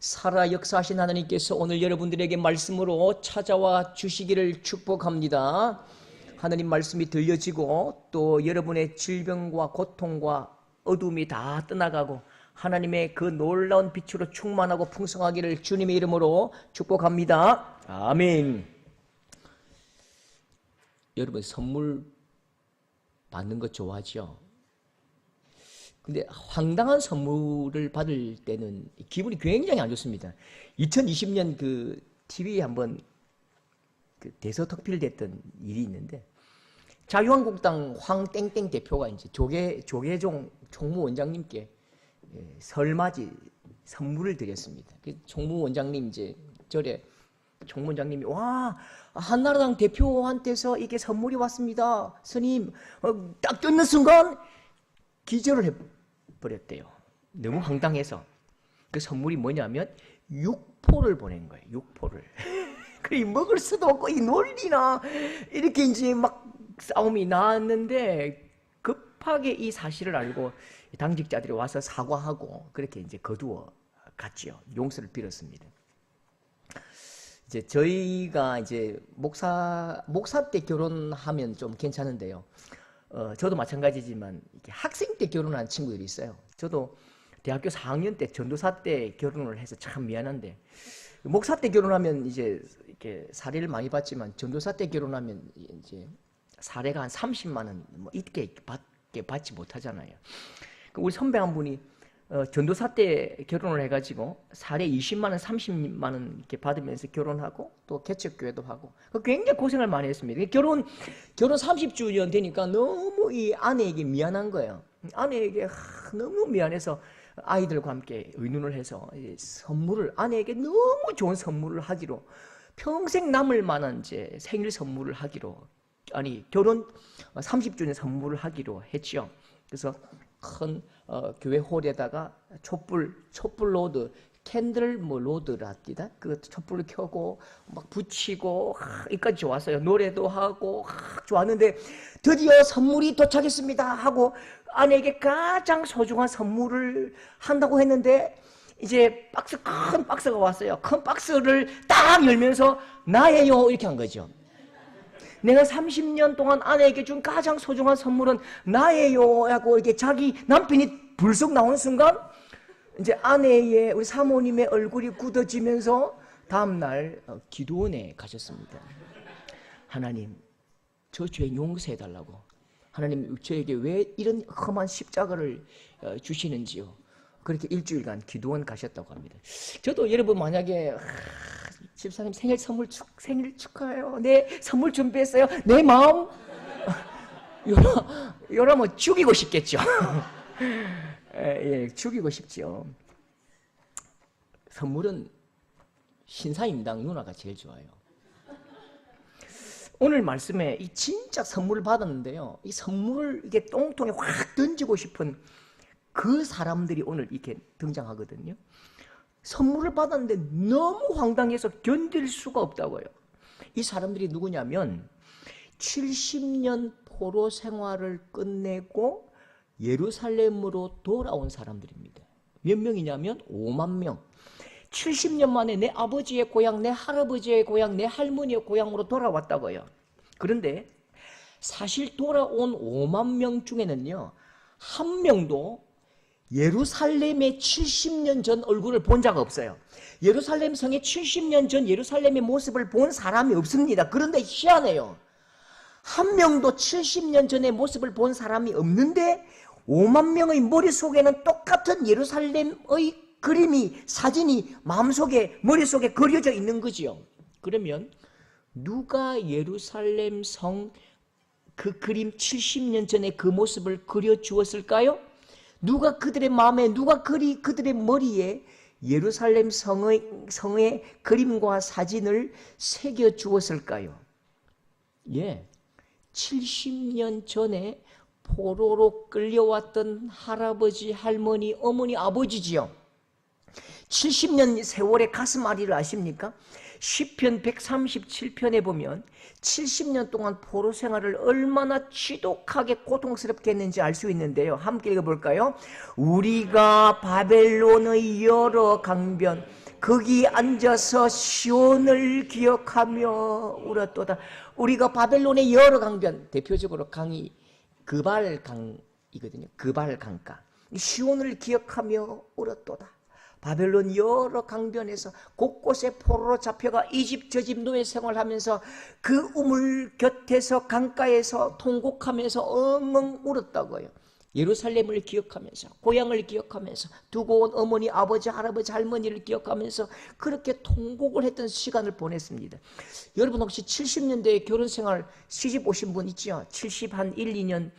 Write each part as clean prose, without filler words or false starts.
살아 역사하신 하나님께서 오늘 여러분들에게 말씀으로 찾아와 주시기를 축복합니다. 하나님 말씀이 들려지고 또 여러분의 질병과 고통과 어둠이 다 떠나가고 하나님의 그 놀라운 빛으로 충만하고 풍성하기를 주님의 이름으로 축복합니다. 아멘. 여러분 선물 받는 거 좋아하죠? 근데 황당한 선물을 받을 때는 기분이 굉장히 안 좋습니다. 2020년 그 TV에 한번 그 대서특필됐던 일이 있는데 자유한국당 황땡땡 대표가 이제 조계종 총무원장님께 설맞이 선물을 드렸습니다. 그 총무원장님 이제 절에 총무원장님이 와 한나라당 대표한테서 이게 선물이 왔습니다. 스님 딱 뜯는 순간 기절을 해버렸대요. 너무 황당해서. 그 선물이 뭐냐면 육포를 보낸 거예요. 육포를. 그래 먹을 수도 없고 이 논리나 이렇게 이제 막 싸움이 나왔는데 급하게 이 사실을 알고 당직자들이 와서 사과하고 그렇게 이제 거두어 갔지요. 용서를 빌었습니다. 이제 저희가 이제 목사 때 결혼하면 좀 괜찮은데요. 저도 마찬가지지만 학생 때 결혼한 친구들이 있어요. 저도 대학교 4학년 때 전도사 때 결혼을 해서 참 미안한데 목사 때 결혼하면 이제 이렇게 사례를 많이 봤지만 전도사 때 결혼하면 이제 사례가 한 30만 원 뭐 이렇게 밖에 받지 못하잖아요. 우리 선배 한 분이 전도사 때 결혼을 해가지고 사례 20만 원, 30만 원 이렇게 받으면서 결혼하고 또 개척교회도 하고 굉장히 고생을 많이 했습니다. 결혼 30주년 되니까 너무 이 아내에게 미안한 거예요. 아내에게 너무 미안해서 아이들과 함께 의논을 해서 선물을 아내에게 너무 좋은 선물을 하기로 평생 남을 만한 이제 생일 선물을 하기로 결혼 30주년 선물을 하기로 했죠. 그래서 큰 교회 홀에다가 촛불 로드 캔들 로드랍니다. 그 촛불을 켜고 막 붙이고 이까지 좋았어요. 노래도 하고 좋았는데 드디어 선물이 도착했습니다 하고 아내에게 가장 소중한 선물을 한다고 했는데 이제 큰 박스가 왔어요. 큰 박스를 딱 열면서 나예요 이렇게 한 거죠. 내가 30년 동안 아내에게 준 가장 소중한 선물은 나예요 하고 이렇게 자기 남편이 불쑥 나오는 순간 이제 아내의 우리 사모님의 얼굴이 굳어지면서 다음날 기도원에 가셨습니다. 하나님 저 죄 용서해달라고. 하나님 저에게 왜 이런 험한 십자가를 주시는지요. 그렇게 일주일간 기도원 가셨다고 합니다. 저도 여러분 만약에 집사님 생일 축하해요. 네 선물 준비했어요. 내 마음 요라면 죽이고 싶겠죠. 예, 죽이고 싶죠. 선물은 신사임당 누나가 제일 좋아요. 오늘 말씀에 이 진짜 선물을 받았는데요. 이 선물을 이게 똥통에 확 던지고 싶은 그 사람들이 오늘 이렇게 등장하거든요. 선물을 받았는데 너무 황당해서 견딜 수가 없다고요. 이 사람들이 누구냐면 70년 포로 생활을 끝내고 예루살렘으로 돌아온 사람들입니다. 몇 명이냐면 5만 명. 70년 만에 내 아버지의 고향, 내 할아버지의 고향, 내 할머니의 고향으로 돌아왔다고요. 그런데 사실 돌아온 5만 명 중에는요, 한 명도 예루살렘의 70년 전 얼굴을 본 적 없어요. 예루살렘 성의 70년 전 예루살렘의 모습을 본 사람이 없습니다. 그런데 희한해요. 한 명도 70년 전의 모습을 본 사람이 없는데 5만 명의 머릿속에는 똑같은 예루살렘의 그림이, 사진이 마음속에, 머릿속에 그려져 있는 거지요. 그러면 누가 예루살렘 성 그 그림 70년 전에 그 모습을 그려주었을까요? 누가 그들의 마음에, 누가 그들의 머리에 예루살렘 성의 그림과 사진을 새겨주었을까요? 예, 70년 전에 포로로 끌려왔던 할아버지, 할머니, 어머니, 아버지지요. 70년 세월의 가슴앓이를 아십니까? 시편 137편에 보면 70년 동안 포로 생활을 얼마나 지독하게 고통스럽게 했는지 알 수 있는데요. 함께 읽어볼까요? 우리가 바벨론의 여러 강변 거기 앉아서 시온을 기억하며 울었도다. 우리가 바벨론의 여러 강변, 대표적으로 강이 그발강이거든요. 그발강가. 시온을 기억하며 울었도다. 바벨론 여러 강변에서 곳곳에 포로로 잡혀가 이 집 저 집 노예 생활하면서 그 우물 곁에서 강가에서 통곡하면서 엉엉 울었다고요. 예루살렘을 기억하면서, 고향을 기억하면서, 두고 온 어머니, 아버지, 할아버지, 할머니를 기억하면서 그렇게 통곡을 했던 시간을 보냈습니다. 여러분 혹시 70년대에 결혼생활 시집 오신 분 있죠? 70한 1, 2년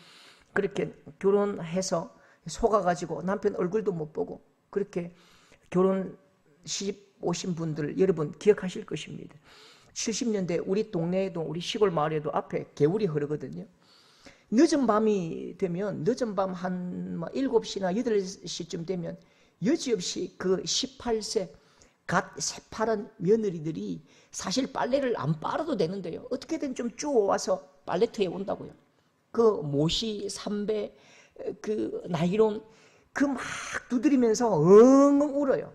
그렇게 결혼해서 속아가지고 남편 얼굴도 못 보고 그렇게 결혼 시집 오신 분들 여러분 기억하실 것입니다. 70년대 우리 동네에도 우리 시골 마을에도 앞에 개울이 흐르거든요. 늦은 밤이 되면 늦은 밤 한 7시나 8시쯤 되면 여지없이 그 18세 갓 새파란 며느리들이 사실 빨래를 안 빨아도 되는데요. 어떻게든 좀 주워와서 빨래터에 온다고요. 그 모시, 삼배, 그 나이론 그 막 두드리면서 엉엉 울어요.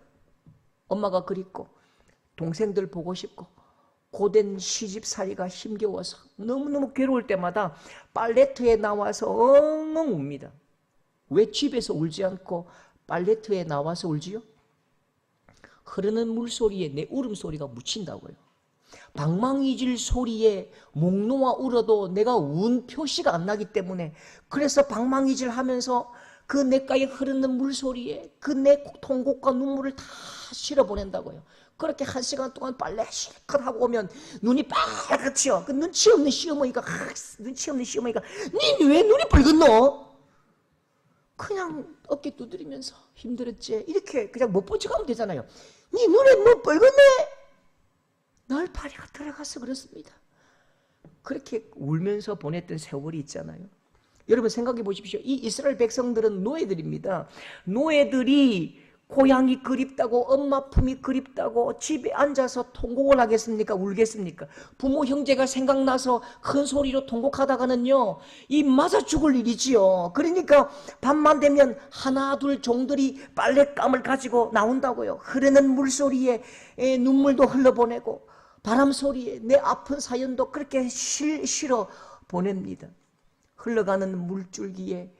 엄마가 그립고 동생들 보고 싶고 고된 시집살이가 힘겨워서 너무너무 괴로울 때마다 빨래터에 나와서 엉엉 웁니다. 왜 집에서 울지 않고 빨래터에 나와서 울지요? 흐르는 물소리에 내 울음소리가 묻힌다고요. 방망이질 소리에 목 놓아 울어도 내가 운 표시가 안 나기 때문에 그래서 방망이질 하면서 그 냇가에 흐르는 물소리에 그 내 통곡과 눈물을 다 실어보낸다고요. 그렇게 1시간 동안 빨래 실컷 하고 오면 눈이 빨갛지요. 그 눈치 없는 시어머니가 니 왜 눈이 붉었노? 그냥 어깨 두드리면서 힘들었지 이렇게 그냥 못 본 척하면 되잖아요. 니 눈에 뭐 붉었네? 널파리가 들어가서 그렇습니다. 그렇게 울면서 보냈던 세월이 있잖아요. 여러분 생각해 보십시오. 이 이스라엘 백성들은 노예들입니다. 노예들이 고향이 그립다고 엄마 품이 그립다고 집에 앉아서 통곡을 하겠습니까? 울겠습니까? 부모 형제가 생각나서 큰 소리로 통곡하다가는요 이 맞아 죽을 일이지요. 그러니까 밤만 되면 하나 둘 종들이 빨랫감을 가지고 나온다고요. 흐르는 물소리에 눈물도 흘러보내고 바람 소리에 내 아픈 사연도 그렇게 실어 보냅니다. 흘러가는 물줄기에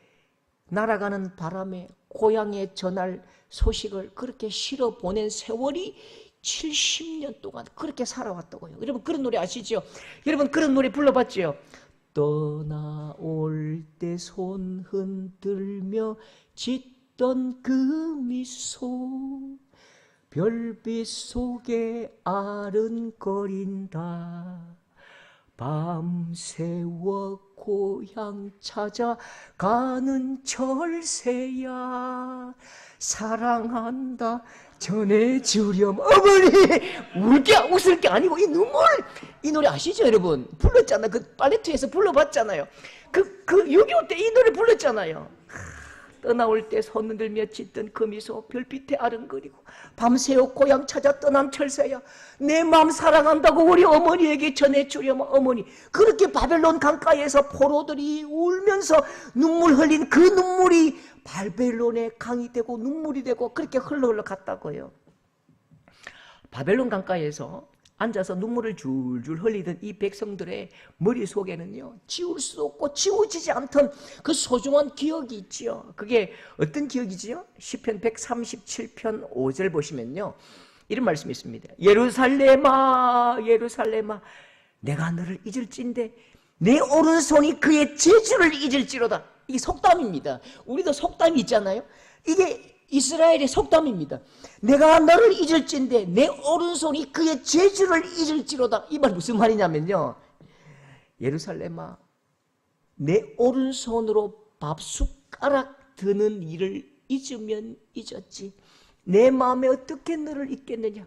날아가는 바람에 고향에 전할 소식을 그렇게 실어 보낸 세월이 70년 동안 그렇게 살아왔다고요. 여러분 그런 노래 아시죠? 여러분 그런 노래 불러봤죠? 떠나올 때 손 흔들며 짓던 그 미소 별빛 속에 아른거린다. 밤새워 고향 찾아가는 철새야 사랑한다 전해주렴. 어머니 웃을 게 아니고 이 눈물 이 노래 아시죠 여러분? 불렀잖아요. 그 팔레트에서 불러봤잖아요. 그 6.25 때 이 노래 불렀잖아요. 떠나올 때 손 흔들며 짓던 그 미소 별빛에 아른거리고 밤새워 고향 찾아 떠난 철새야 내 마음 사랑한다고 우리 어머니에게 전해주려면 어머니 그렇게 바벨론 강가에서 포로들이 울면서 눈물 흘린 그 눈물이 바벨론의 강이 되고 눈물이 되고 그렇게 흘러 갔다고요. 바벨론 강가에서 앉아서 눈물을 줄줄 흘리던 이 백성들의 머릿속에는요 지울 수 없고 지워지지 않던 그 소중한 기억이 있지요. 그게 어떤 기억이지요? 시편 137편 5절 보시면요 이런 말씀이 있습니다. 예루살렘아 예루살렘아 내가 너를 잊을진데 내 오른손이 그의 재주를 잊을지로다. 이게 속담입니다. 우리도 속담이 있잖아요. 이게 이스라엘의 속담입니다. 내가 너를 잊을진데 내 오른손이 그의 재주를 잊을지로다. 이 말 무슨 말이냐면요 예루살렘아 내 오른손으로 밥숟가락 드는 일을 잊으면 잊었지 내 마음에 어떻게 너를 잊겠느냐.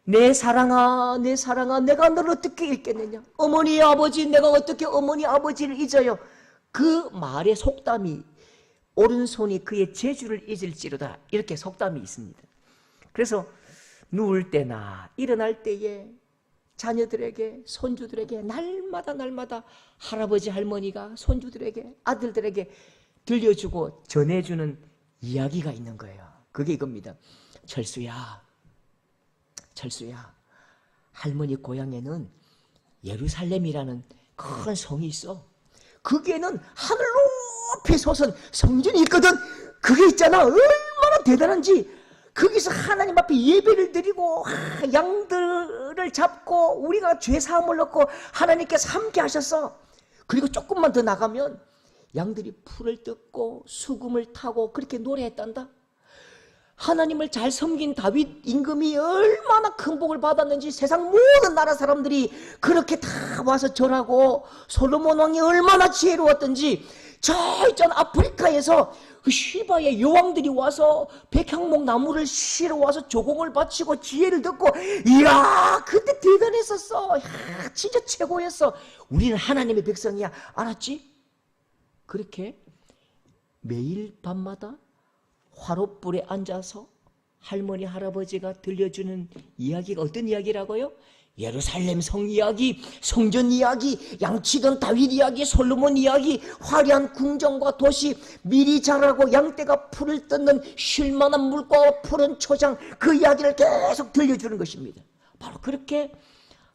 내 사랑아 내 사랑아 내가 너를 어떻게 잊겠느냐. 어머니 아버지 내가 어떻게 어머니 아버지를 잊어요. 그 말의 속담이 오른손이 그의 재주를 잊을지로다. 이렇게 속담이 있습니다. 그래서 누울 때나 일어날 때에 자녀들에게 손주들에게 날마다 할아버지 할머니가 손주들에게 아들들에게 들려주고 전해주는 이야기가 있는 거예요. 그게 이겁니다. 철수야 철수야, 할머니 고향에는 예루살렘이라는 큰 성이 있어. 거기에는 하늘 높이 솟은 성전이 있거든. 그게 있잖아. 얼마나 대단한지. 거기서 하나님 앞에 예배를 드리고 양들을 잡고 우리가 죄 사함을 얻고 하나님께서 함께 하셨어. 그리고 조금만 더 나가면 양들이 풀을 뜯고 수금을 타고 그렇게 노래했단다. 하나님을 잘 섬긴 다윗 임금이 얼마나 큰 복을 받았는지 세상 모든 나라 사람들이 그렇게 다 와서 절하고, 솔로몬 왕이 얼마나 지혜로웠던지 저 있잖아 아프리카에서 그 시바의 여왕들이 와서 백향목 나무를 실어 와서 조공을 바치고 지혜를 듣고, 이야 그때 대단했었어. 야, 진짜 최고였어. 우리는 하나님의 백성이야. 알았지? 그렇게 매일 밤마다 화롯불에 앉아서 할머니 할아버지가 들려주는 이야기가 어떤 이야기라고요? 예루살렘 성 이야기, 성전 이야기, 양치던 다윗 이야기, 솔로몬 이야기, 화려한 궁정과 도시, 밀이 자라고 양떼가 풀을 뜯는 쉴만한 물과 푸른 초장, 그 이야기를 계속 들려주는 것입니다. 바로 그렇게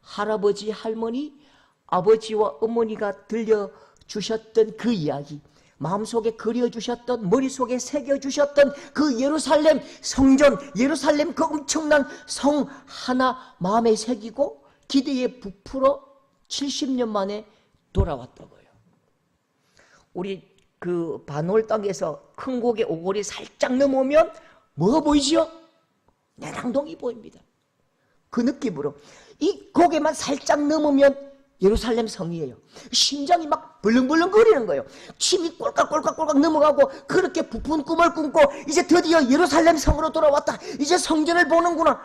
할아버지, 할머니, 아버지와 어머니가 들려주셨던 그 이야기, 마음속에 그려주셨던, 머릿속에 새겨주셨던 그 예루살렘 성전, 예루살렘 그 엄청난 성 하나 마음에 새기고 기대에 부풀어 70년 만에 돌아왔다고요. 우리 그 반월 땅에서 큰 고개 오골이 살짝 넘어오면 뭐가 보이지요? 내랑동이 보입니다. 그 느낌으로 이 고개만 살짝 넘으면 예루살렘 성이에요. 심장이 막 벌렁벌렁 거리는 거예요. 침이 꼴깍꼴깍꼴깍 넘어가고 그렇게 부푼 꿈을 꿈고 이제 드디어 예루살렘 성으로 돌아왔다. 이제 성전을 보는구나.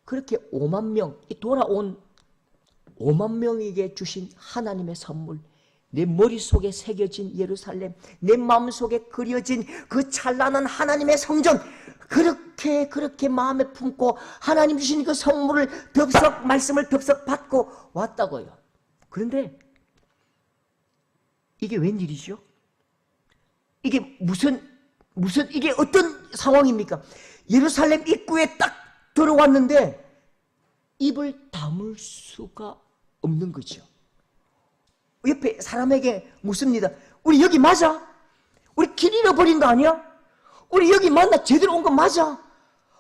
그렇게 5만 명, 돌아온 5만 명에게 주신 하나님의 선물, 내 머릿속에 새겨진 예루살렘, 내 마음속에 그려진 그 찬란한 하나님의 성전, 그렇게 마음에 품고 하나님 주신 그 선물을 덥석, 말씀을 덥석 받고 왔다고요. 그런데 이게 웬일이죠? 이게 이게 어떤 상황입니까? 예루살렘 입구에 딱 들어왔는데 입을 다물 수가 없는 거죠. 옆에 사람에게 묻습니다. 우리 여기 맞아? 우리 길 잃어버린 거 아니야? 우리 여기 맞나? 제대로 온 거 맞아?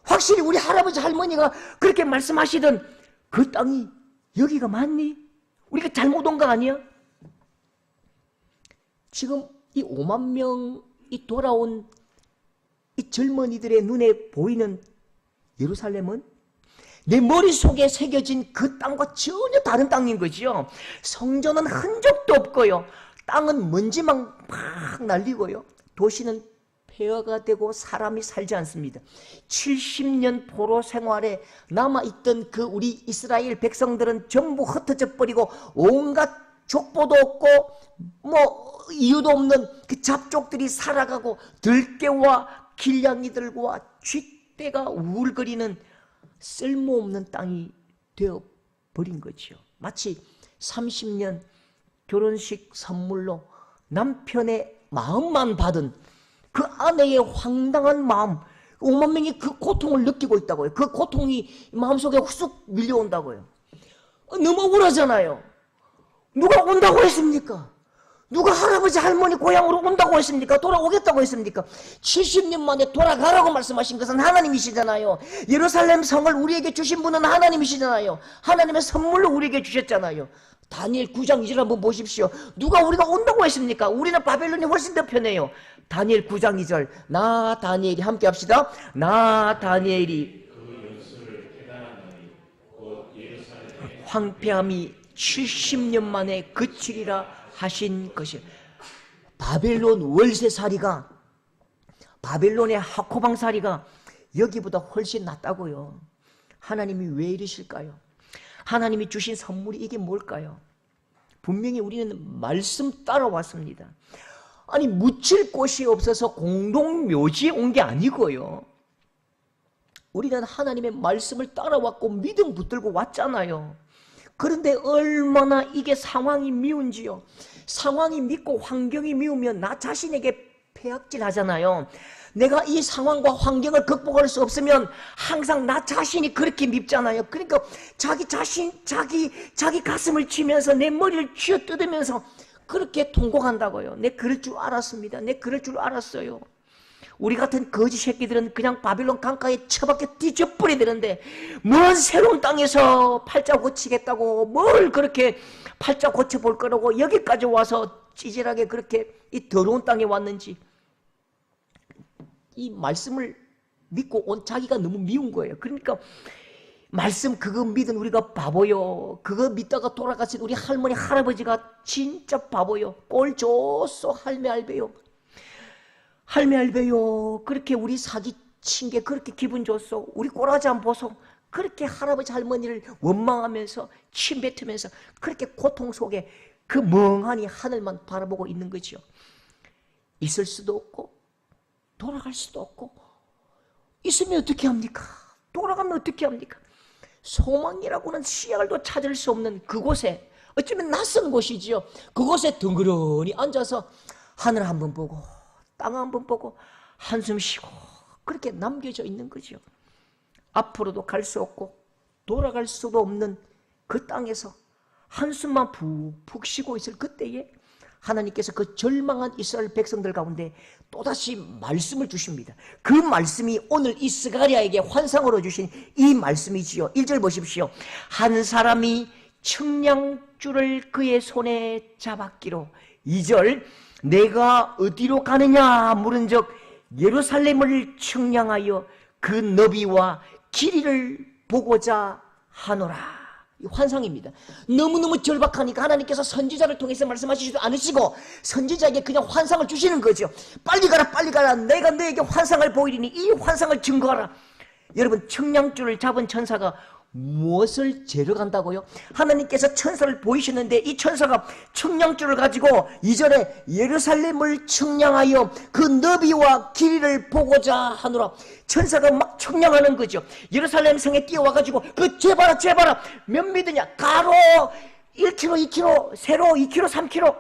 확실히 우리 할아버지 할머니가 그렇게 말씀하시던 그 땅이 여기가 맞니? 우리가 잘못 온 거 아니야? 지금 이 5만 명이 돌아온 이 젊은이들의 눈에 보이는 예루살렘은 내 머릿속에 새겨진 그 땅과 전혀 다른 땅인 거지요. 성전은 흔적도 없고요. 땅은 먼지만 막 날리고요. 도시는 폐허가 되고 사람이 살지 않습니다. 70년 포로 생활에 남아있던 그 우리 이스라엘 백성들은 전부 흩어져 버리고 온갖 족보도 없고 뭐 이유도 없는 그 잡족들이 살아가고 들깨와 길냥이들과 쥐떼가 우울거리는 쓸모없는 땅이 되어버린 거지요. 마치 30년 결혼식 선물로 남편의 마음만 받은 그 아내의 황당한 마음, 5만 명이 그 고통을 느끼고 있다고요. 그 고통이 마음속에 훅 밀려온다고요. 너무 억울하잖아요. 누가 온다고 했습니까? 누가 할아버지 할머니 고향으로 온다고 했습니까? 돌아오겠다고 했습니까? 70년 만에 돌아가라고 말씀하신 것은 하나님이시잖아요. 예루살렘 성을 우리에게 주신 분은 하나님이시잖아요. 하나님의 선물로 우리에게 주셨잖아요. 다니엘 9장 2절 한번 보십시오. 누가 우리가 온다고 했습니까? 우리는 바벨론이 훨씬 더 편해요. 다니엘 9장 2절, 나 다니엘이 함께 합시다. 나 다니엘이 황폐함이 70년 만에 그치리라 하신 것이, 바벨론 월세살이가, 바벨론의 하코방살이가 여기보다 훨씬 낫다고요. 하나님이 왜 이러실까요? 하나님이 주신 선물이 이게 뭘까요? 분명히 우리는 말씀 따라왔습니다. 아니 묻힐 곳이 없어서 공동묘지에 온 게 아니고요. 우리는 하나님의 말씀을 따라왔고 믿음 붙들고 왔잖아요. 그런데 얼마나 이게 상황이 미운지요. 상황이 밉고 환경이 미우면 나 자신에게 폐악질 하잖아요. 내가 이 상황과 환경을 극복할 수 없으면 항상 나 자신이 그렇게 밉잖아요. 그러니까 자기 자신, 자기 가슴을 쥐면서 내 머리를 쥐어 뜯으면서 그렇게 통곡한다고요. 내 그럴 줄 알았습니다. 내 그럴 줄 알았어요. 우리 같은 거지 새끼들은 그냥 바빌론 강가에 처박혀 뒤져버려야 되는데 뭔 새로운 땅에서 팔자 고치겠다고 뭘 그렇게 팔자 고쳐볼 거라고 여기까지 와서 찌질하게 그렇게 이 더러운 땅에 왔는지 이 말씀을 믿고 온 자기가 너무 미운 거예요. 그러니까 말씀 그거 믿은 우리가 바보요. 그거 믿다가 돌아가신 우리 할머니 할아버지가 진짜 바보요. 꼴 줬어 할매 할배요. 할매 할배요. 그렇게 우리 사기 친 게 그렇게 기분 줬어. 우리 꼬라지 안 보소. 그렇게 할아버지 할머니를 원망하면서 침 뱉으면서 그렇게 고통 속에 그 멍하니 하늘만 바라보고 있는 거죠. 있을 수도 없고 돌아갈 수도 없고 있으면 어떻게 합니까? 돌아가면 어떻게 합니까? 소망이라고는 씨알도 찾을 수 없는 그곳에 어쩌면 낯선 곳이지요. 그곳에 덩그러니 앉아서 하늘 한번 보고 땅 한번 보고 한숨 쉬고 그렇게 남겨져 있는 거죠. 앞으로도 갈 수 없고 돌아갈 수도 없는 그 땅에서 한숨만 푹푹 쉬고 있을 그때에 하나님께서 그 절망한 이스라엘 백성들 가운데 또다시 말씀을 주십니다. 그 말씀이 오늘 이 스가랴에게 환상으로 주신 이 말씀이지요. 1절 보십시오. 한 사람이 청량줄을 그의 손에 잡았기로. 2절 내가 어디로 가느냐 물은즉 예루살렘을 청량하여 그 너비와 길이를 보고자 하노라. 환상입니다. 너무너무 절박하니까 하나님께서 선지자를 통해서 말씀하시지도 않으시고 선지자에게 그냥 환상을 주시는 거죠. 빨리 가라 빨리 가라 내가 너에게 환상을 보이리니 이 환상을 증거하라. 여러분 청량줄을 잡은 천사가 무엇을 재러 간다고요? 하나님께서 천사를 보이셨는데 이 천사가 청량줄을 가지고 이전에 예루살렘을 청량하여 그 너비와 길이를 보고자 하노라. 천사가 막 청량하는 거죠. 예루살렘 성에 뛰어와가지고 그 재봐라 재봐라 몇 미터냐 가로 1km 2km 세로 2km 3km.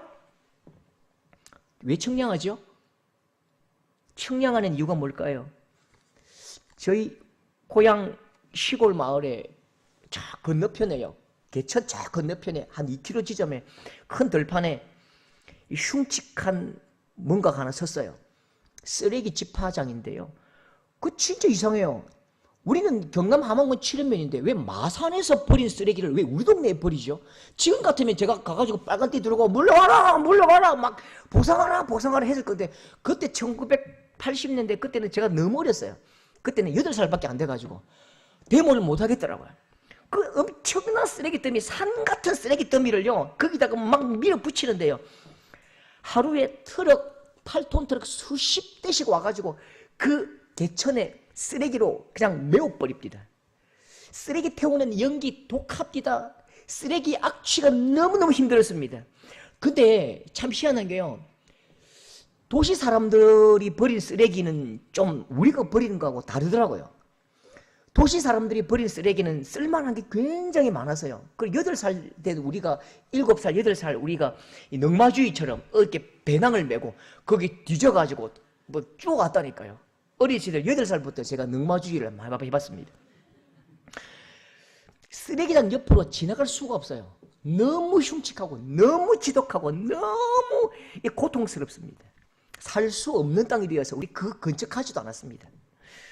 왜 청량하죠? 청량하는 이유가 뭘까요? 저희 고향 시골 마을에 저 건너편에요. 개천 저 건너편에 한 2km 지점에 큰 들판에 흉측한 뭔가가 하나 섰어요. 쓰레기 집화장인데요. 그 진짜 이상해요. 우리는 경남 함안군 칠연면인데 왜 마산에서 버린 쓰레기를 왜 우리 동네에 버리죠? 지금 같으면 제가 가가지고 빨간띠 들고 물러와라 물러와라 막 보상하라 보상하라 했을 건데 그때 1980년대 그때는 제가 너무 어렸어요. 그때는 8살밖에 안 돼가지고 데모를 못 하겠더라고요. 그 엄청난 쓰레기 더미, 산 같은 쓰레기 더미를요, 거기다가 막 밀어붙이는데요. 하루에 트럭, 8톤 트럭 수십 대씩 와가지고 그 개천에 쓰레기로 그냥 메워버립니다. 쓰레기 태우는 연기 독합니다. 쓰레기 악취가 너무너무 힘들었습니다. 근데 참 희한한 게요. 도시 사람들이 버린 쓰레기는 좀 우리가 버리는 거하고 다르더라고요. 도시 사람들이 버린 쓰레기는 쓸만한 게 굉장히 많아서요. 그 8살 된 우리가 7살, 8살 우리가 이 넝마주의처럼 이렇게 배낭을 메고 거기 뒤져가지고 뭐 쭉 왔다니까요. 어린 시절 8살부터 제가 능마주의를 해봤습니다. 쓰레기장 옆으로 지나갈 수가 없어요. 너무 흉측하고 너무 지독하고 너무 고통스럽습니다. 살 수 없는 땅이 되어서 우리 그 근처가지도 않았습니다.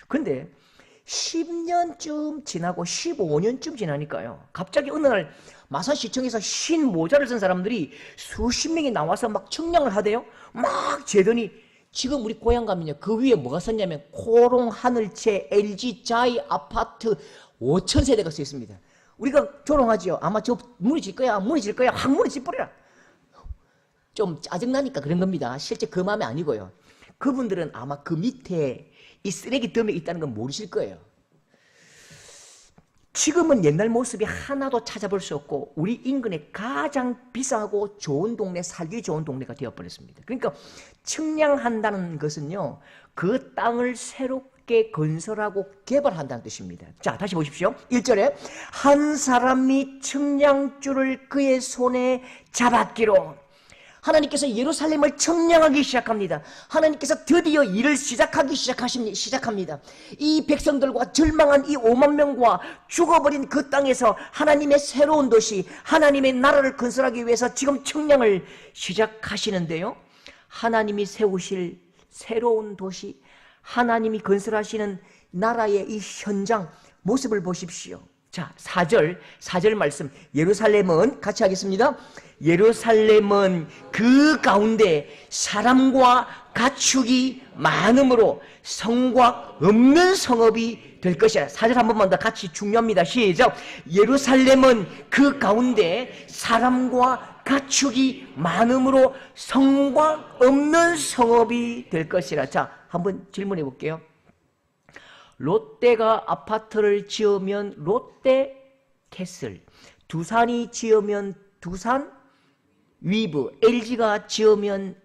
그런데 10년쯤 지나고 15년쯤 지나니까요. 갑자기 어느 날 마산시청에서 흰 모자를 쓴 사람들이 수십 명이 나와서 막 청량을 하대요. 막 재더니 지금 우리 고향 가면요. 그 위에 뭐가 썼냐면 코롱 하늘채 LG 자이 아파트 5,000세대가 써 있습니다. 우리가 조롱하지요. 아마 저 무너질 거야. 무너질 거야. 확 무너질 버려라. 좀 짜증나니까 그런 겁니다. 실제 그 마음이 아니고요. 그분들은 아마 그 밑에 이 쓰레기 더미에 있다는 건 모르실 거예요. 지금은 옛날 모습이 하나도 찾아볼 수 없고 우리 인근에 가장 비싸고 좋은 동네, 살기 좋은 동네가 되어버렸습니다. 그러니까 청량한다는 것은요. 그 땅을 새롭게 건설하고 개발한다는 뜻입니다. 자, 다시 보십시오. 1절에 한 사람이 청량줄을 그의 손에 잡았기로. 하나님께서 예루살렘을 청량하기 시작합니다. 하나님께서 드디어 일을 시작합니다. 이 백성들과 절망한 이 5만 명과 죽어버린 그 땅에서 하나님의 새로운 도시, 하나님의 나라를 건설하기 위해서 지금 청량을 시작하시는데요. 하나님이 세우실 새로운 도시, 하나님이 건설하시는 나라의 이 현장 모습을 보십시오. 자, 4절 말씀. 예루살렘은, 같이 하겠습니다. 예루살렘은 그 가운데 사람과 가축이 많음으로 성곽 없는 성읍이 될 것이라. 4절 한 번만 더 같이 중요합니다. 시작. 예루살렘은 그 가운데 사람과 가축이 많음으로 성곽 없는 성읍이 될 것이라. 자, 한번 질문해 볼게요. 롯데가 아파트를 지으면 롯데 캐슬, 두산이 지으면 두산 위브, LG가 지으면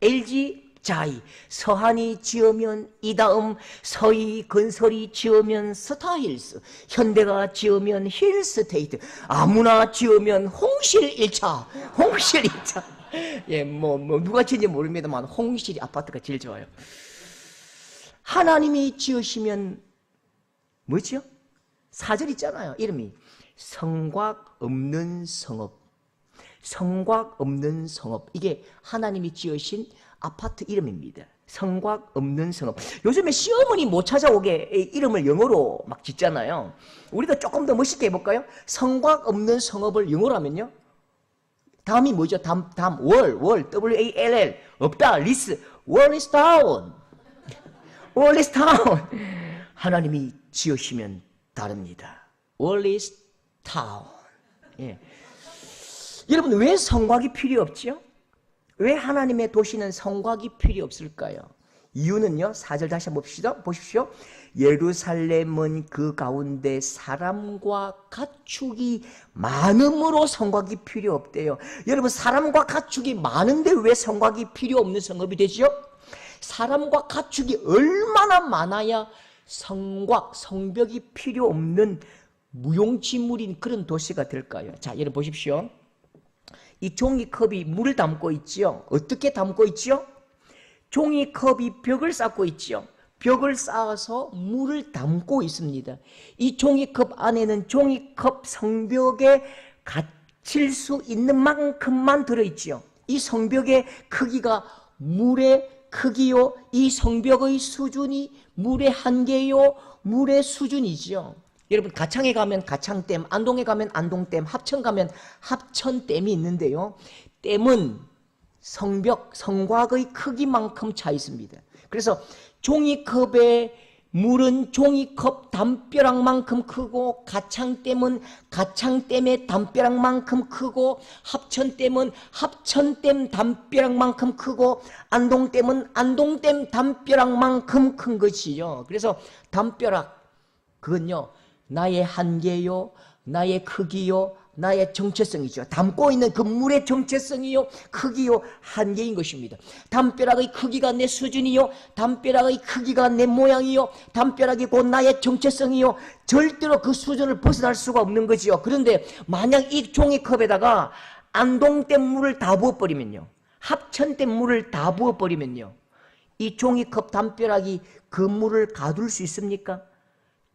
LG 자이, 서한이 지으면 이다음, 서희 건설이 지으면 스타힐스, 현대가 지으면 힐스테이트, 아무나 지으면 홍실 1차, 홍실 2차. 예, 누가 지은지 모릅니다만 홍실 아파트가 제일 좋아요. 하나님이 지으시면 뭐죠? 4절 있잖아요. 이름이 성곽 없는 성읍. 성곽 없는 성읍. 이게 하나님이 지으신 아파트 이름입니다. 성곽 없는 성읍. 요즘에 시어머니 못 찾아오게 이름을 영어로 막 짓잖아요. 우리도 조금 더 멋있게 해볼까요? 성곽 없는 성읍을 영어로 하면요. 다음이 뭐죠? 월, WALL. 없다, 리스. Wall is down. Wall is down. 하나님이 지으시면 다릅니다. Wall is down. 예. 여러분, 왜 성곽이 필요 없죠? 왜 하나님의 도시는 성곽이 필요 없을까요? 이유는요, 4절 다시 한번 보십시오. 예루살렘은 그 가운데 사람과 가축이 많음으로 성곽이 필요 없대요. 여러분, 사람과 가축이 많은데 왜 성곽이 필요 없는 성읍이 되죠? 사람과 가축이 얼마나 많아야 성곽, 성벽이 필요 없는 무용지물인 그런 도시가 될까요? 자, 여러분 보십시오. 이 종이컵이 물을 담고 있지요. 어떻게 담고 있지요? 종이컵이 벽을 쌓고 있지요. 벽을 쌓아서 물을 담고 있습니다. 이 종이컵 안에는 종이컵 성벽에 갇힐 수 있는 만큼만 들어있지요. 이 성벽의 크기가 물의 크기요, 이 성벽의 수준이 물의 한계요, 물의 수준이지요. 여러분, 가창에 가면 가창댐, 안동에 가면 안동댐, 합천 가면 합천댐이 있는데요. 댐은 성벽, 성곽의 크기만큼 차 있습니다. 그래서 종이컵의 물은 종이컵 담벼락만큼 크고, 가창댐은 가창댐의 담벼락만큼 크고, 합천댐은 합천댐 담벼락만큼 크고, 안동댐은 안동댐 담벼락만큼 큰 것이요. 그래서 담벼락, 그건요, 나의 한계요, 나의 크기요, 나의 정체성이죠. 담고 있는 그 물의 정체성이요, 크기요, 한계인 것입니다. 담벼락의 크기가 내 수준이요, 담벼락의 크기가 내 모양이요, 담벼락이 곧 나의 정체성이요, 절대로 그 수준을 벗어날 수가 없는 거지요. 그런데 만약 이 종이컵에다가 안동댐 물을 다 부어버리면요, 합천댐 물을 다 부어버리면요, 이 종이컵 담벼락이 그 물을 가둘 수 있습니까?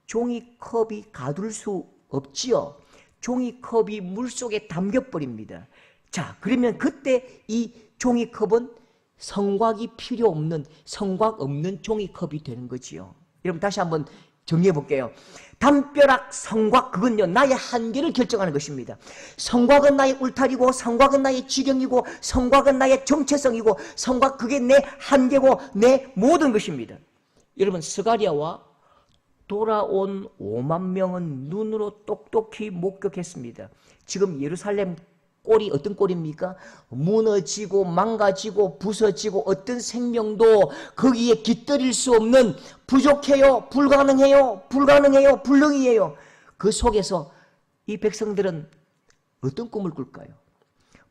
종이컵이 가둘 수 없지요. 종이컵이 물속에 담겨버립니다. 자, 그러면 그때 이 종이컵은 성곽이 필요 없는, 성곽 없는 종이컵이 되는 거지요. 여러분, 다시 한번 정리해 볼게요. 담벼락, 성곽, 그건요, 나의 한계를 결정하는 것입니다. 성곽은 나의 울타리고, 성곽은 나의 지경이고, 성곽은 나의 정체성이고, 성곽, 그게 내 한계고, 내 모든 것입니다. 여러분, 스가랴와 돌아온 5만 명은 눈으로 똑똑히 목격했습니다. 지금 예루살렘 꼴이 어떤 꼴입니까? 무너지고 망가지고 부서지고 어떤 생명도 거기에 깃들일 수 없는, 부족해요, 불가능해요, 불가능해요, 불능이에요. 그 속에서 이 백성들은 어떤 꿈을 꿀까요?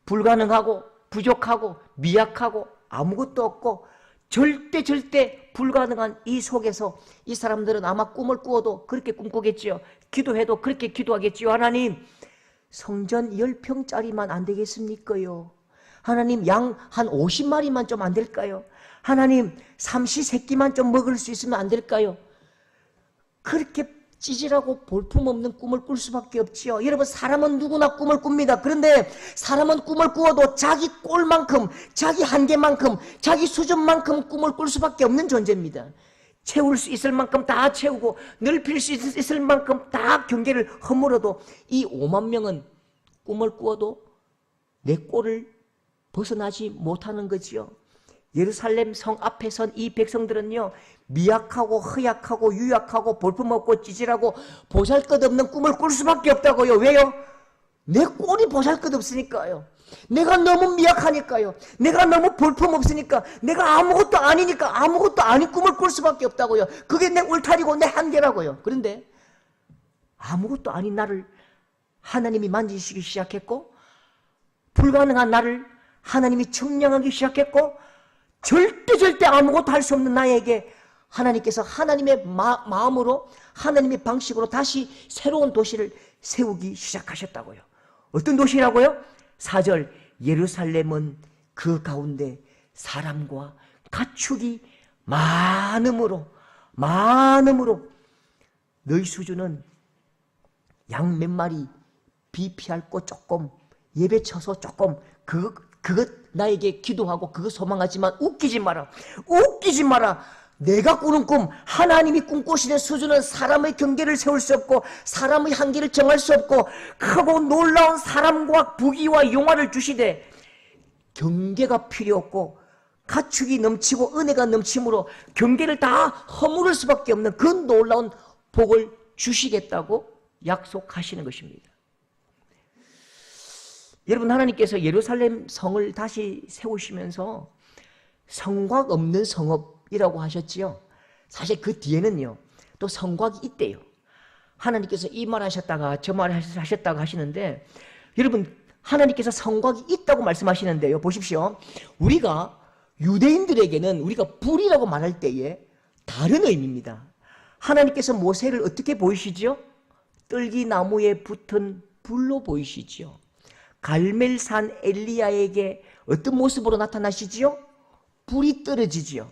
불가능하고 부족하고 미약하고 아무것도 없고 절대 불가능한 이 속에서 이 사람들은 아마 꿈을 꾸어도 그렇게 꿈꾸겠지요. 기도해도 그렇게 기도하겠지요. 하나님, 성전 10평짜리만 안 되겠습니까요? 하나님 양 한 50마리만 좀 안 될까요? 하나님 삼시세끼만 좀 먹을 수 있으면 안 될까요? 그렇게 찌질하고 볼품없는 꿈을 꿀 수밖에 없지요. 여러분 사람은 누구나 꿈을 꿉니다. 그런데 사람은 꿈을 꾸어도 자기 꼴만큼, 자기 한계만큼, 자기 수준만큼 꿈을 꿀 수밖에 없는 존재입니다. 채울 수 있을 만큼 다 채우고 넓힐 수 있을 만큼 다 경계를 허물어도 이 5만 명은 꿈을 꾸어도 내 꼴을 벗어나지 못하는 거지요. 예루살렘 성 앞에 선 이 백성들은요, 미약하고 허약하고 유약하고 볼품없고 찌질하고 보잘것없는 꿈을 꿀 수밖에 없다고요. 왜요? 내 꼴이 보잘것없으니까요. 내가 너무 미약하니까요. 내가 너무 볼품없으니까, 내가 아무것도 아니니까 아무것도 아닌 꿈을 꿀 수밖에 없다고요. 그게 내 울타리고 내 한계라고요. 그런데 아무것도 아닌 나를 하나님이 만지시기 시작했고, 불가능한 나를 하나님이 청량하기 시작했고, 절대 아무것도 할 수 없는 나에게 하나님께서 하나님의 마음으로, 하나님의 방식으로 다시 새로운 도시를 세우기 시작하셨다고요. 어떤 도시라고요? 4절, 예루살렘은 그 가운데 사람과 가축이 많음으로 너희 수준은 양 몇 마리 비피할 거 조금, 예배 쳐서 조금, 그것 나에게 기도하고 그거 소망하지만 웃기지 마라. 내가 꾸는 꿈, 하나님이 꿈꾸시는 수준은 사람의 경계를 세울 수 없고 사람의 한계를 정할 수 없고 크고 놀라운 사람과 부귀와 영화를 주시되 경계가 필요 없고 가축이 넘치고 은혜가 넘침으로 경계를 다 허물을 수밖에 없는 그 놀라운 복을 주시겠다고 약속하시는 것입니다. 여러분, 하나님께서 예루살렘 성을 다시 세우시면서 성곽 없는 성읍이라고 하셨지요. 사실 그 뒤에는요, 또 성곽이 있대요. 하나님께서 이 말 하셨다가 저 말 하셨다가 하시는데, 여러분, 하나님께서 성곽이 있다고 말씀하시는데요, 보십시오. 우리가 유대인들에게는 우리가 불이라고 말할 때에 다른 의미입니다. 하나님께서 모세를 어떻게 보이시죠? 떨기나무에 붙은 불로 보이시지요. 갈멜산 엘리야에게 어떤 모습으로 나타나시지요? 불이 떨어지지요.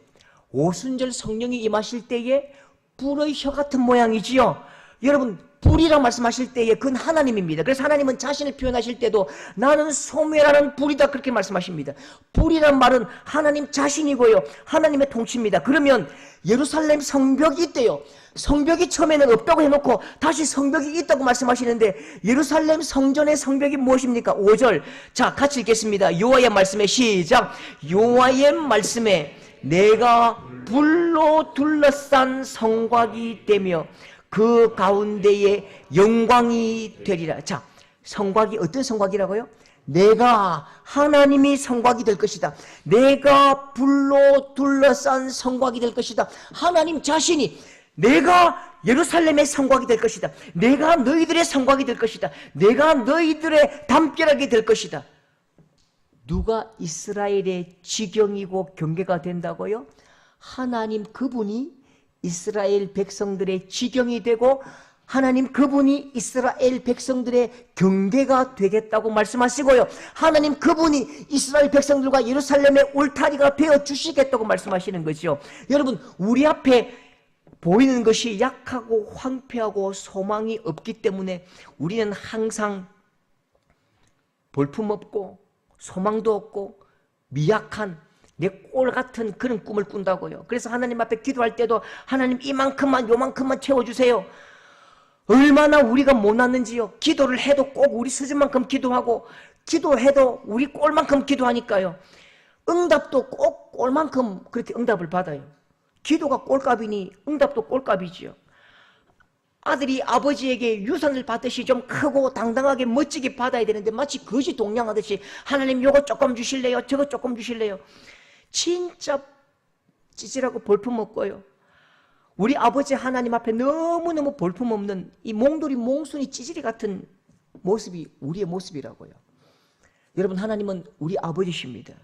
오순절 성령이 임하실 때에 불의 혀 같은 모양이지요. 여러분, 불이라고 말씀하실 때에 그건 하나님입니다. 그래서 하나님은 자신을 표현하실 때도 나는 소멸하는 불이다, 그렇게 말씀하십니다. 불이란 말은 하나님 자신이고요, 하나님의 통치입니다. 그러면 예루살렘 성벽이 있대요. 성벽이 처음에는 없다고 해놓고 다시 성벽이 있다고 말씀하시는데, 예루살렘 성전의 성벽이 무엇입니까? 5절, 자 같이 읽겠습니다. 여호와의 말씀에 시작. 여호와의 말씀에 내가 불로 둘러싼 성곽이 되며 그 가운데에 영광이 되리라. 자, 성곽이 어떤 성곽이라고요? 내가 하나님이 성곽이 될 것이다. 내가 불로 둘러싼 성곽이 될 것이다. 하나님 자신이 내가 예루살렘의 성곽이 될 것이다. 내가 너희들의 성곽이 될 것이다. 내가 너희들의 담벼락이 될 것이다. 누가 이스라엘의 지경이고 경계가 된다고요? 하나님 그분이 이스라엘 백성들의 지경이 되고 하나님 그분이 이스라엘 백성들의 경계가 되겠다고 말씀하시고요. 하나님 그분이 이스라엘 백성들과 예루살렘의 울타리가 되어 주시겠다고 말씀하시는 거죠. 여러분, 우리 앞에 보이는 것이 약하고 황폐하고 소망이 없기 때문에 우리는 항상 볼품없고 소망도 없고 미약한 내 꼴 같은 그런 꿈을 꾼다고요. 그래서 하나님 앞에 기도할 때도 하나님 이만큼만 요만큼만 채워주세요. 얼마나 우리가 못났는지요. 기도를 해도 꼭 우리 수준만큼 기도하고 기도해도 우리 꼴만큼 기도하니까요. 응답도 꼭 꼴만큼 그렇게 응답을 받아요. 기도가 꼴값이니 응답도 꼴값이지요. 아들이 아버지에게 유산을 받듯이 좀 크고 당당하게 멋지게 받아야 되는데 마치 거지 동냥하듯이 하나님 요거 조금 주실래요? 저거 조금 주실래요? 진짜 찌질하고 볼품없고요. 우리 아버지 하나님 앞에 너무너무 볼품없는 이 몽돌이 몽순이 찌질이 같은 모습이 우리의 모습이라고요. 여러분, 하나님은 우리 아버지십니다.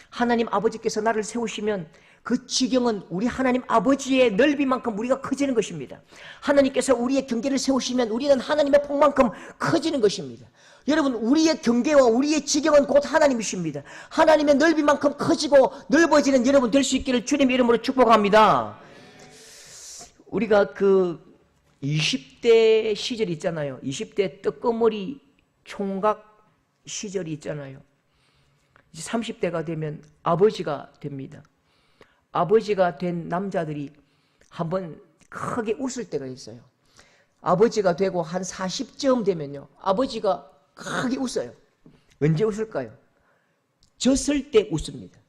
하나님 아버지께서 나를 세우시면 그 지경은 우리 하나님 아버지의 넓이만큼 우리가 커지는 것입니다. 하나님께서 우리의 경계를 세우시면 우리는 하나님의 폭만큼 커지는 것입니다. 여러분, 우리의 경계와 우리의 지경은 곧 하나님이십니다. 하나님의 넓이만큼 커지고 넓어지는 여러분 될 수 있기를 주님의 이름으로 축복합니다. 우리가 그 20대 시절이 있잖아요. 20대 뜨거머리 총각 시절이 있잖아요. 이제 30대가 되면 아버지가 됩니다. 아버지가 된 남자들이 한번 크게 웃을 때가 있어요. 아버지가 되고 한 40쯤 되면요, 아버지가 크게 웃어요. 언제 웃을까요? 졌을 때 웃습니다.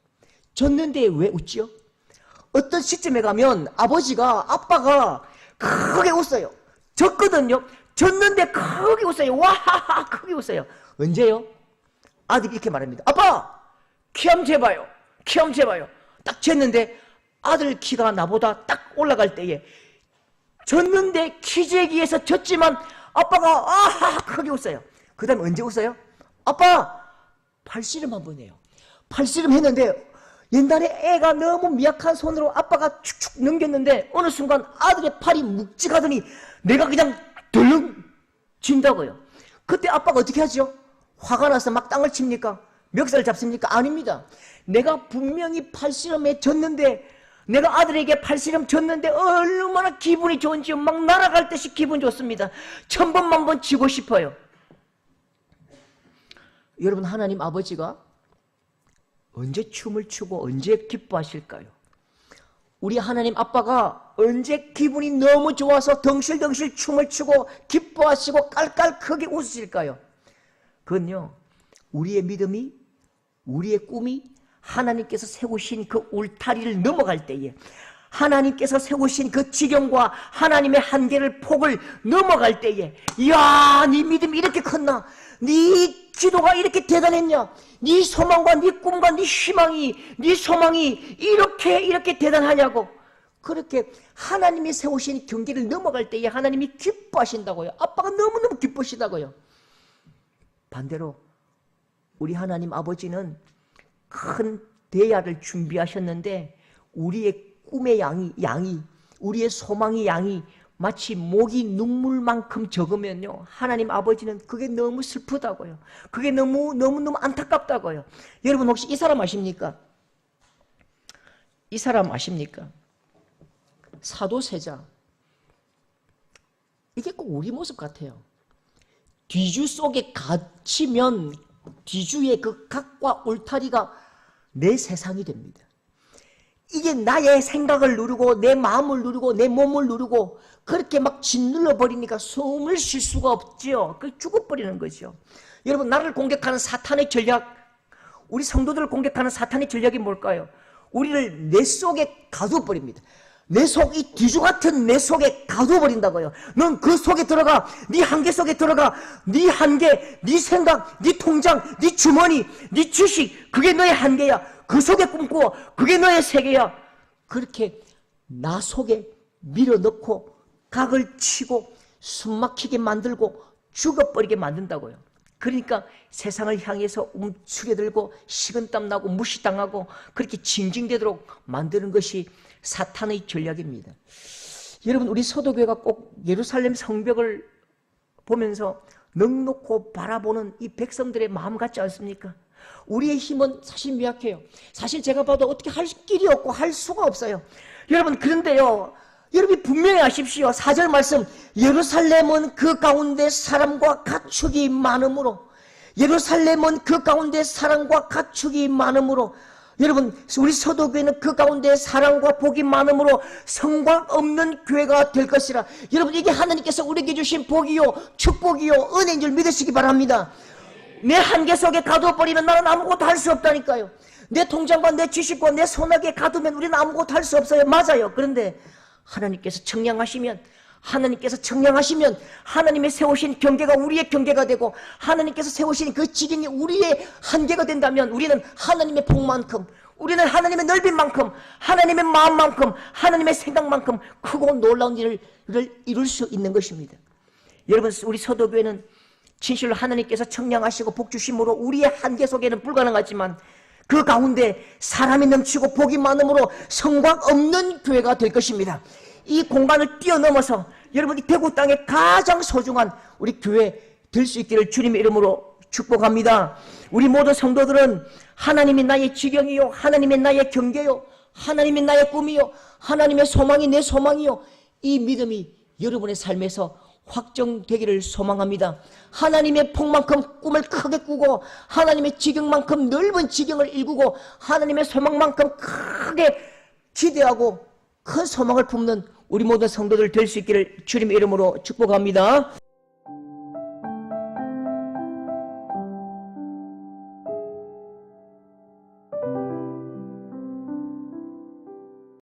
졌는데 왜 웃지요? 어떤 시점에 가면 아빠가 크게 웃어요. 졌거든요. 졌는데 크게 웃어요. 와하하 크게 웃어요. 언제요? 아들이 이렇게 말합니다. 아빠! 키 한번 재봐요. 키 한번 재봐요. 딱 쟀는데 아들 키가 나보다 딱 올라갈 때에 졌는데 키 재기에서 졌지만 아빠가 아하 크게 웃어요. 그 다음에 언제 웃어요? 아빠! 팔씨름 한번 해요. 팔씨름 했는데 옛날에 애가 너무 미약한 손으로 아빠가 축축 넘겼는데 어느 순간 아들의 팔이 묵직하더니 내가 그냥 덜렁 진다고요. 그때 아빠가 어떻게 하죠? 화가 나서 막 땅을 칩니까? 멱살을 잡습니까? 아닙니다. 내가 분명히 팔씨름에 졌는데, 내가 아들에게 팔씨름 졌는데 얼마나 기분이 좋은지요. 막 날아갈 듯이 기분 좋습니다. 1000번 만번 지고 싶어요. 여러분, 하나님 아버지가 언제 춤을 추고 언제 기뻐하실까요? 우리 하나님 아빠가 언제 기분이 너무 좋아서 덩실덩실 춤을 추고 기뻐하시고 깔깔 크게 웃으실까요? 그건요, 우리의 믿음이, 우리의 꿈이 하나님께서 세우신 그 울타리를 넘어갈 때에, 하나님께서 세우신 그 지경과 하나님의 한계를 폭을 넘어갈 때에, 이야, 네 믿음이 이렇게 컸나? 네 기도가 이렇게 대단했냐? 네 소망과 네 꿈과 네 희망이, 네 소망이 이렇게 대단하냐고. 그렇게 하나님이 세우신 경계를 넘어갈 때에 하나님이 기뻐하신다고요. 아빠가 너무너무 기쁘시다고요. 반대로 우리 하나님 아버지는 큰 대야를 준비하셨는데 우리의 꿈의 양이 우리의 소망의 양이 마치 목이 눈물만큼 적으면요, 하나님 아버지는 그게 너무 슬프다고요. 그게 너무 안타깝다고요. 여러분, 혹시 이 사람 아십니까? 이 사람 아십니까? 사도세자. 이게 꼭 우리 모습 같아요. 뒤주 속에 갇히면 뒤주의 그 각과 울타리가 내 세상이 됩니다. 이게 나의 생각을 누르고 내 마음을 누르고 내 몸을 누르고 그렇게 막 짓눌러 버리니까 숨을 쉴 수가 없죠. 그 죽어버리는 거죠. 여러분, 나를 공격하는 사탄의 전략, 우리 성도들을 공격하는 사탄의 전략이 뭘까요? 우리를 내 속에 가둬버립니다. 내 속, 이 뒤주 같은 내 속에 가둬버린다고요. 넌 그 속에 들어가, 네 한계 속에 들어가. 네 한계, 네 생각, 네 통장, 네 주머니, 네 주식, 그게 너의 한계야. 그 속에 꿈꾸어. 그게 너의 세계야. 그렇게 나 속에 밀어넣고 각을 치고 숨막히게 만들고 죽어버리게 만든다고요. 그러니까 세상을 향해서 움츠려들고 식은땀 나고 무시당하고 그렇게 징징대도록 만드는 것이 사탄의 전략입니다. 여러분, 우리 서도교회가 꼭 예루살렘 성벽을 보면서 넉넉히 바라보는 이 백성들의 마음 같지 않습니까? 우리의 힘은 사실 미약해요. 사실 제가 봐도 어떻게 할 길이 없고 할 수가 없어요. 여러분, 그런데요, 여러분이 분명히 아십시오. 4절 말씀, 예루살렘은 그 가운데 사람과 가축이 많으므로, 예루살렘은 그 가운데 사랑과 가축이 많으므로, 여러분, 우리 서도교회는 그 가운데 사랑과 복이 많으므로 성곽 없는 교회가 될 것이라. 여러분, 이게 하나님께서 우리에게 주신 복이요, 축복이요, 은혜인 줄 믿으시기 바랍니다. 내 한계 속에 가둬버리면 나는 아무것도 할 수 없다니까요. 내 통장과 내 지식과 내 손아귀에 가두면 우리는 아무것도 할 수 없어요. 맞아요. 그런데 하나님께서 청량하시면, 하나님의 세우신 경계가 우리의 경계가 되고 하나님께서 세우신 그 지경이 우리의 한계가 된다면 우리는 하나님의 복만큼, 우리는 하나님의 넓이만큼, 하나님의 마음만큼, 하나님의 생각만큼 크고 놀라운 일을 이룰 수 있는 것입니다. 여러분, 우리 서도교회는 진실로 하나님께서 청량하시고 복 주심으로 우리의 한계 속에는 불가능하지만 그 가운데 사람이 넘치고 복이 많음으로 성곽 없는 교회가 될 것입니다. 이 공간을 뛰어넘어서 여러분, 이 대구 땅에 가장 소중한 우리 교회 될 수 있기를 주님의 이름으로 축복합니다. 우리 모든 성도들은 하나님이 나의 지경이요, 하나님이 나의 경계요, 하나님이 나의 꿈이요, 하나님의 소망이 내 소망이요, 이 믿음이 여러분의 삶에서 확정되기를 소망합니다. 하나님의 복만큼 꿈을 크게 꾸고 하나님의 지경만큼 넓은 지경을 일구고 하나님의 소망만큼 크게 기대하고 큰 소망을 품는 우리 모든 성도들 될 수 있기를 주님의 이름으로 축복합니다.